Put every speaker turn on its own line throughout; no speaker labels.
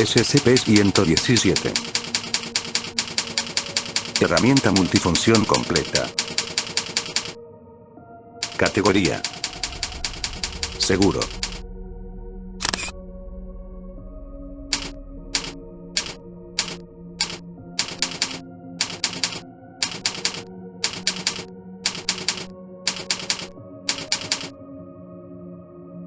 SCP-117. Herramienta multifunción completa. Categoría: seguro.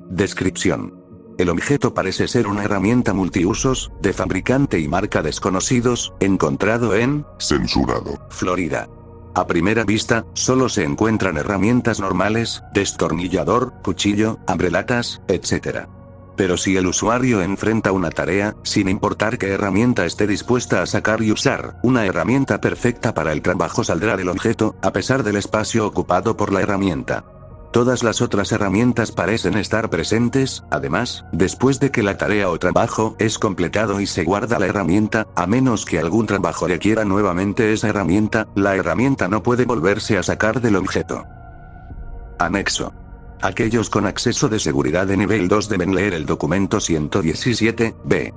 Descripción: el objeto parece ser una herramienta multiusos, de fabricante y marca desconocidos, encontrado en
Censurado,
Florida. A primera vista, solo se encuentran herramientas normales, destornillador, cuchillo, abrelatas, etc. Pero si el usuario enfrenta una tarea, sin importar qué herramienta esté dispuesta a sacar y usar, una herramienta perfecta para el trabajo saldrá del objeto, a pesar del espacio ocupado por la herramienta. Todas las otras herramientas parecen estar presentes, además, después de que la tarea o trabajo es completado y se guarda la herramienta, a menos que algún trabajo requiera nuevamente esa herramienta, la herramienta no puede volverse a sacar del objeto. Anexo: aquellos con acceso de seguridad de nivel 2 deben leer el documento 117-B.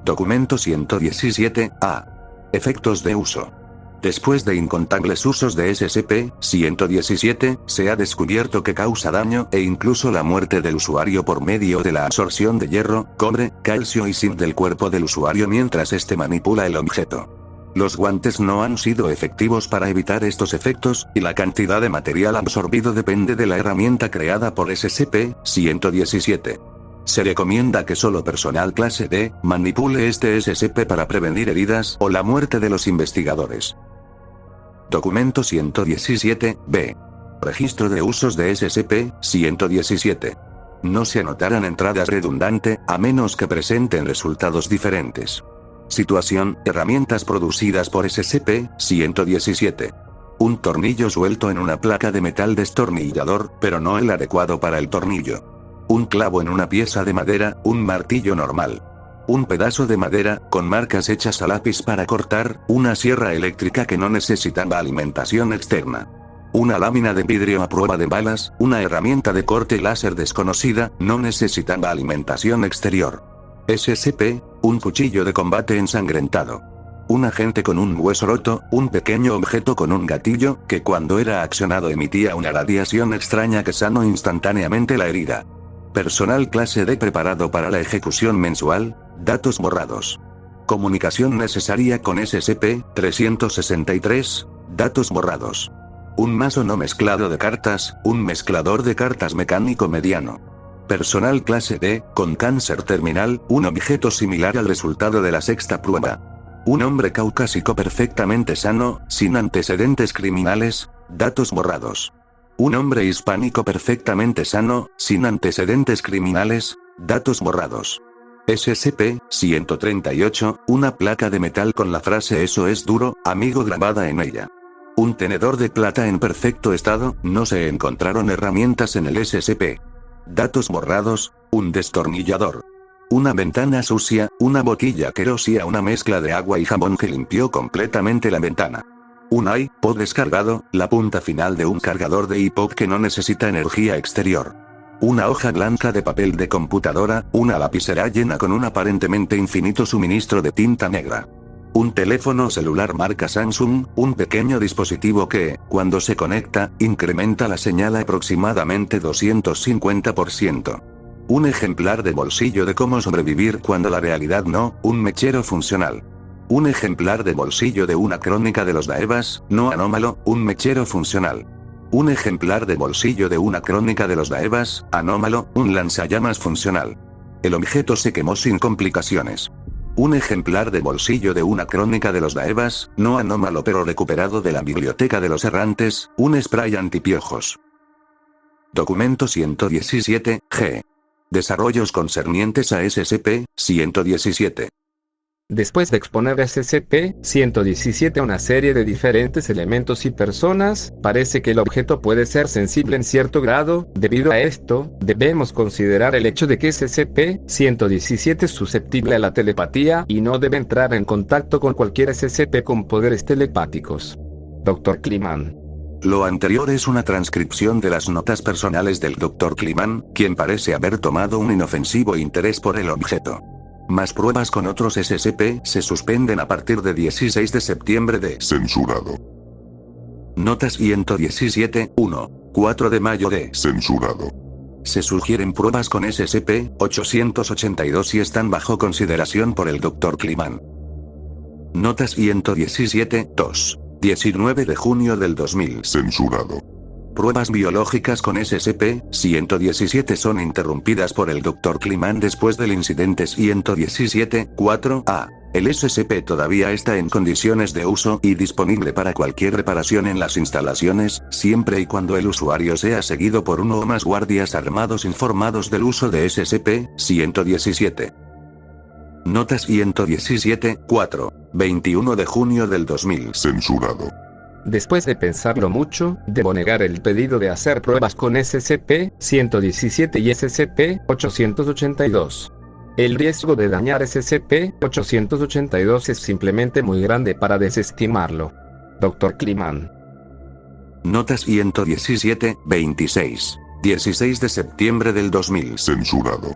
Documento 117-A. Efectos de uso. Después de incontables usos de SCP-117, se ha descubierto que causa daño e incluso la muerte del usuario por medio de la absorción de hierro, cobre, calcio y zinc del cuerpo del usuario mientras éste manipula el objeto. Los guantes no han sido efectivos para evitar estos efectos, y la cantidad de material absorbido depende de la herramienta creada por SCP-117. Se recomienda que solo personal clase D manipule este SCP para prevenir heridas o la muerte de los investigadores. Documento 117-B. Registro de usos de SCP-117. No se anotarán entradas redundantes, a menos que presenten resultados diferentes. Situación: herramientas producidas por SCP-117. Un tornillo suelto en una placa de metal destornillador, pero no el adecuado para el tornillo. Un clavo en una pieza de madera, un martillo normal. Un pedazo de madera, con marcas hechas a lápiz para cortar, una sierra eléctrica que no necesitaba alimentación externa. Una lámina de vidrio a prueba de balas, una herramienta de corte láser desconocida, no necesitaba alimentación exterior. SCP, un cuchillo de combate ensangrentado. Un agente con un hueso roto, un pequeño objeto con un gatillo, que cuando era accionado emitía una radiación extraña que sanó instantáneamente la herida. Personal clase D preparado para la ejecución mensual. Datos borrados. Comunicación necesaria con SCP-363. Datos borrados. Un mazo no mezclado de cartas, un mezclador de cartas mecánico mediano. Personal clase D, con cáncer terminal, un objeto similar al resultado de la sexta prueba. Un hombre caucásico perfectamente sano, sin antecedentes criminales. Datos borrados. Un hombre hispánico perfectamente sano, sin antecedentes criminales. Datos borrados. SCP-138, una placa de metal con la frase "eso es duro, amigo" grabada en ella. Un tenedor de plata en perfecto estado, no se encontraron herramientas en el SCP. Datos borrados: un destornillador. Una ventana sucia, una botella que rocía una mezcla de agua y jabón que limpió completamente la ventana. Un iPod descargado, la punta final de un cargador de iPod que no necesita energía exterior. Una hoja blanca de papel de computadora, una lapicera llena con un aparentemente infinito suministro de tinta negra. Un teléfono celular marca Samsung, un pequeño dispositivo que, cuando se conecta, incrementa la señal aproximadamente 250%. Un ejemplar de bolsillo de cómo sobrevivir cuando la realidad no, un mechero funcional. Un ejemplar de bolsillo de una crónica de los Daevas, no anómalo, un mechero funcional. Un ejemplar de bolsillo de una crónica de los Daevas, anómalo, un lanzallamas funcional. El objeto se quemó sin complicaciones. Un ejemplar de bolsillo de una crónica de los Daevas, no anómalo pero recuperado de la biblioteca de los errantes, un spray antipiojos. Documento 117-G. Desarrollos concernientes a SCP-117.
Después de exponer SCP-117 a una serie de diferentes elementos y personas, parece que el objeto puede ser sensible en cierto grado. Debido a esto, debemos considerar el hecho de que SCP-117 es susceptible a la telepatía y no debe entrar en contacto con cualquier SCP con poderes telepáticos. Dr. Kliman.
Lo anterior es una transcripción de las notas personales del Dr. Kliman, quien parece haber tomado un inofensivo interés por el objeto. Más pruebas con otros SCP se suspenden a partir de 16 de septiembre de
Censurado.
Nota 117-1. 4 de mayo de
Censurado.
Se sugieren pruebas con SCP-882 y están bajo consideración por el Dr. Kliman. Nota 117-2. 19 de junio del 2000.
Censurado.
Pruebas biológicas con SCP-117 son interrumpidas por el Dr. Kliman después del incidente 117-4A. El SCP todavía está en condiciones de uso y disponible para cualquier reparación en las instalaciones, siempre y cuando el usuario sea seguido por uno o más guardias armados informados del uso de SCP-117. Nota 117-4. 21 de junio del 2000.
Censurado.
Después de pensarlo mucho, debo negar el pedido de hacer pruebas con SCP-117 y SCP-882. El riesgo de dañar SCP-882 es simplemente muy grande para desestimarlo. Dr. Kliman.
Nota 117-26. 16 de septiembre del 2000.
Censurado.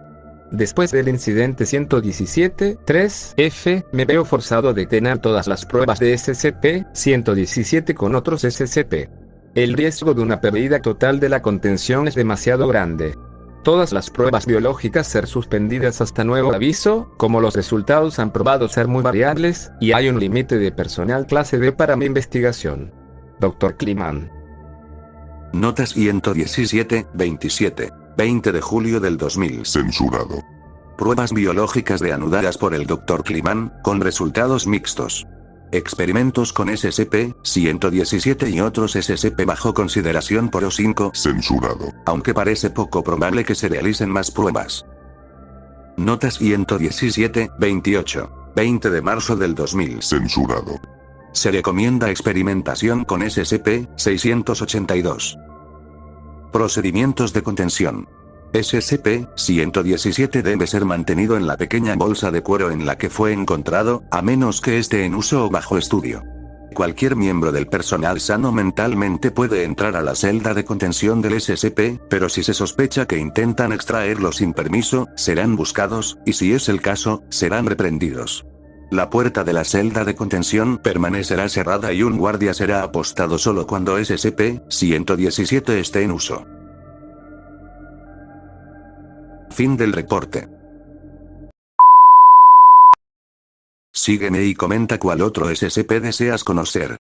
Después del incidente 117-3F, me veo forzado a detener todas las pruebas de SCP-117 con otros SCP. El riesgo de una pérdida total de la contención es demasiado grande. Todas las pruebas biológicas ser suspendidas hasta nuevo aviso, como los resultados han probado ser muy variables, y hay un límite de personal clase D para mi investigación. Dr. Kliman.
Nota 117-27. 20 de julio del 2000.
Censurado.
Pruebas biológicas reanudadas por el Dr. Kliman, con resultados mixtos. Experimentos con SCP-117 y otros SCP bajo consideración por O5.
Censurado.
Aunque parece poco probable que se realicen más pruebas. Nota 117-28. 20 de marzo del 2000.
Censurado.
Se recomienda experimentación con SCP-682. Procedimientos de contención. SCP-117 debe ser mantenido en la pequeña bolsa de cuero en la que fue encontrado, a menos que esté en uso o bajo estudio. Cualquier miembro del personal sano mentalmente puede entrar a la celda de contención del SCP, pero si se sospecha que intentan extraerlo sin permiso, serán buscados, y si es el caso, serán reprendidos. La puerta de la celda de contención permanecerá cerrada y un guardia será apostado solo cuando SCP-117 esté en uso. Fin del reporte. Sígueme y comenta cuál otro SCP deseas conocer.